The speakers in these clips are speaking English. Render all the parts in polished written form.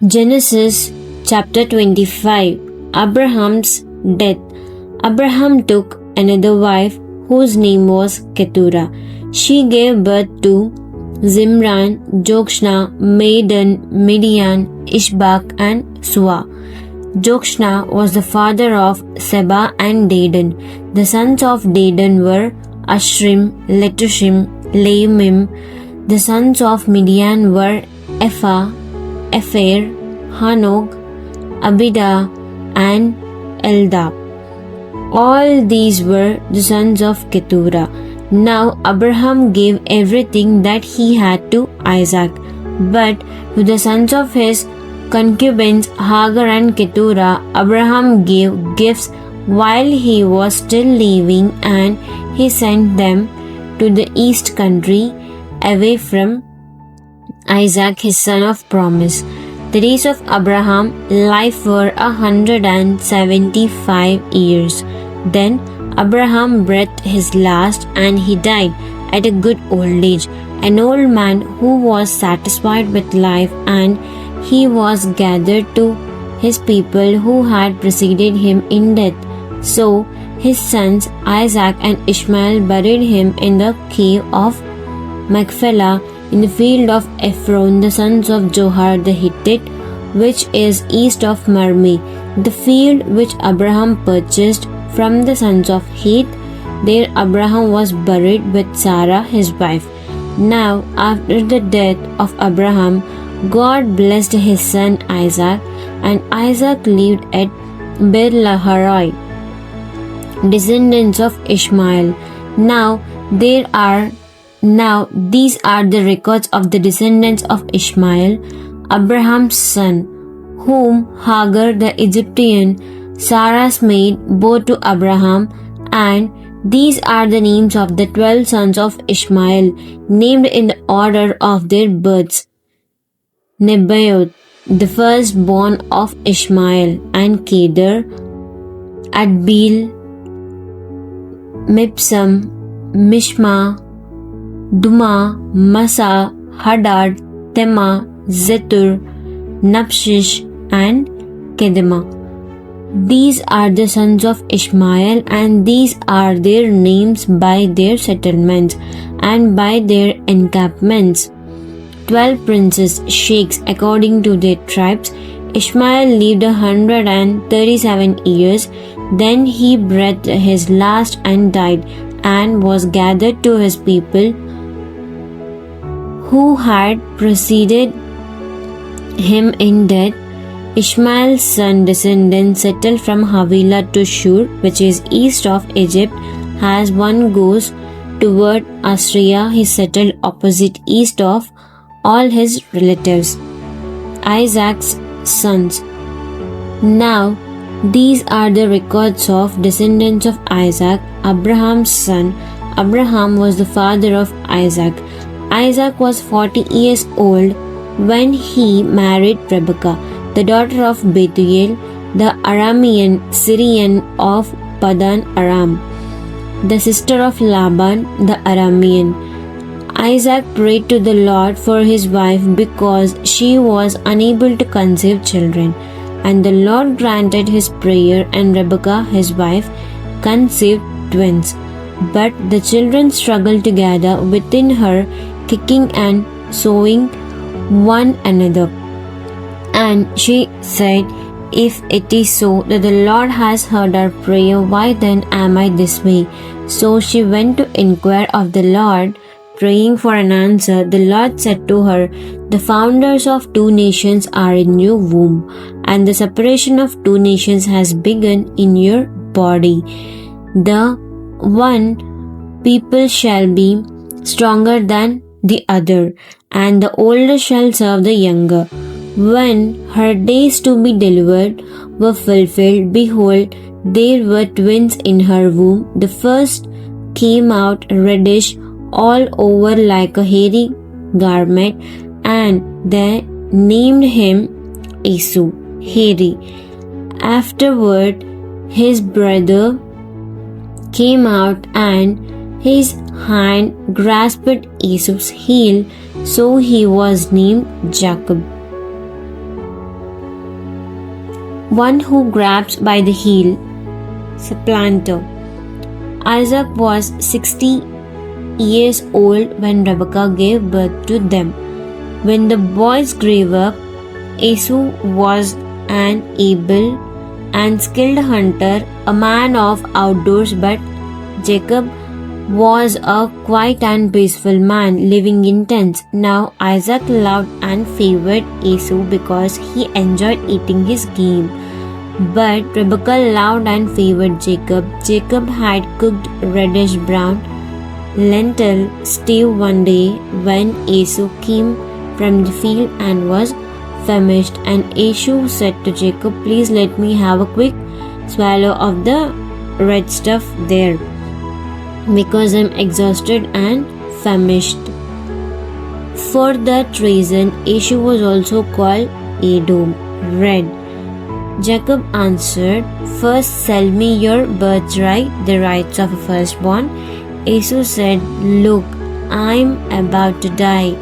Genesis chapter 25. Abraham's death. Abraham took another wife whose name was Keturah. She gave birth to Zimran, Jokshna, Medan, Midian, Ishbak and Sua. Jokshna was the father of Seba and Dedan. The sons of Dedan were Ashrim, Letushim, Laimim. The sons of Midian were Ephah, Epher, Hanok, Abida, and Eldab. All these were the sons of Keturah. Now Abraham gave everything that he had to Isaac, but to the sons of his concubines Hagar and Keturah, Abraham gave gifts while he was still living, and he sent them to the east country away from Isaac his son of promise. The days of Abraham life were 175 years. Then Abraham breathed his last, and he died at a good old age, an old man who was satisfied with life, and he was gathered to his people who had preceded him in death. So his sons Isaac and Ishmael buried him in the cave of Machpelah in the field of Ephron, the sons of Zohar the Hittite, which is east of Mamre, the field which Abraham purchased from the sons of Heth. There Abraham was buried with Sarah his wife. Now after the death of Abraham, God blessed his son Isaac, and Isaac lived at Beer-lahai, descendants of Ishmael. Now these are the records of the descendants of Ishmael, Abraham's son, whom Hagar the Egyptian, Sarah's maid, bore to Abraham. And these are the names of the 12 sons of Ishmael, named in the order of their births: Nebaioth, the firstborn of Ishmael, and Kedar, Adbeel, Mibsam, Mishma, Duma, Massa, Hadad, Tema, Zetur, Napshish, and Kedema. These are the sons of Ishmael, and these are their names by their settlements and by their encampments. 12 princes, sheikhs, according to their tribes. Ishmael lived 137 years. Then he breathed his last and died, and was gathered to his people who had preceded him in death. Ishmael's son descendants settled from Havilah to Shur, which is east of Egypt. As one goes toward Assyria, he settled opposite east of all his relatives. Isaac's sons. Now these are the records of descendants of Isaac, Abraham's son. Abraham was the father of Isaac. Isaac was 40 years old when he married Rebekah, the daughter of Bethuel, the Aramean Syrian of Padan Aram, the sister of Laban the Aramean. Isaac prayed to the Lord for his wife because she was unable to conceive children, and the Lord granted his prayer, and Rebekah his wife conceived twins. But the children struggled together within her, kicking and sowing one another. And she said, "If it is so that the Lord has heard our prayer, why then am I this way?" So she went to inquire of the Lord, praying for an answer. The Lord said to her, "The founders of 2 nations are in your womb, and the separation of 2 nations has begun in your body. The one people shall be stronger than the other, and the older shall serve the younger." When her days to be delivered were fulfilled, behold, there were twins in her womb. The first came out reddish all over like a hairy garment, and they named him Esau, hairy. Afterward, his brother came out, and his hand grasped Esau's heel, so he was named Jacob. one who grabs by the heel, supplanter. Isaac was 60 years old when Rebekah gave birth to them. When the boys grew up, Esau was an able and skilled hunter, a man of outdoors, but Jacob was a quiet and peaceful man living in tents. Now Isaac loved and favored Esau because he enjoyed eating his game. But Rebekah loved and favored Jacob. Jacob had cooked reddish brown lentil stew one day when Esau came from the field and was famished. And Esau said to Jacob, "Please let me have a quick swallow of the red stuff there, because I'm exhausted and famished." For that reason, Esau was also called Edom, red. Jacob answered, "First sell me your birthright, the rights of a firstborn." Esau said, "Look, I'm about to die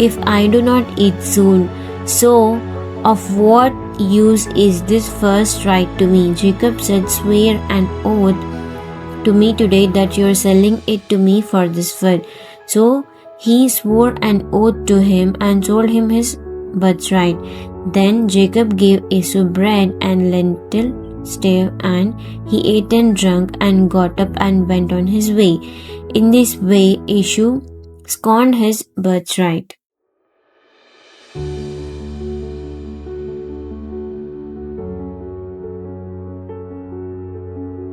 if I do not eat soon. So, of what use is this first right to me?" Jacob said, "Swear an oath to me today that you are selling it to me for this food." So he swore an oath to him and sold him his birthright. Then Jacob gave Esau bread and lentil stew, and he ate and drank and got up and went on his way. In this way, Esau scorned his birthright.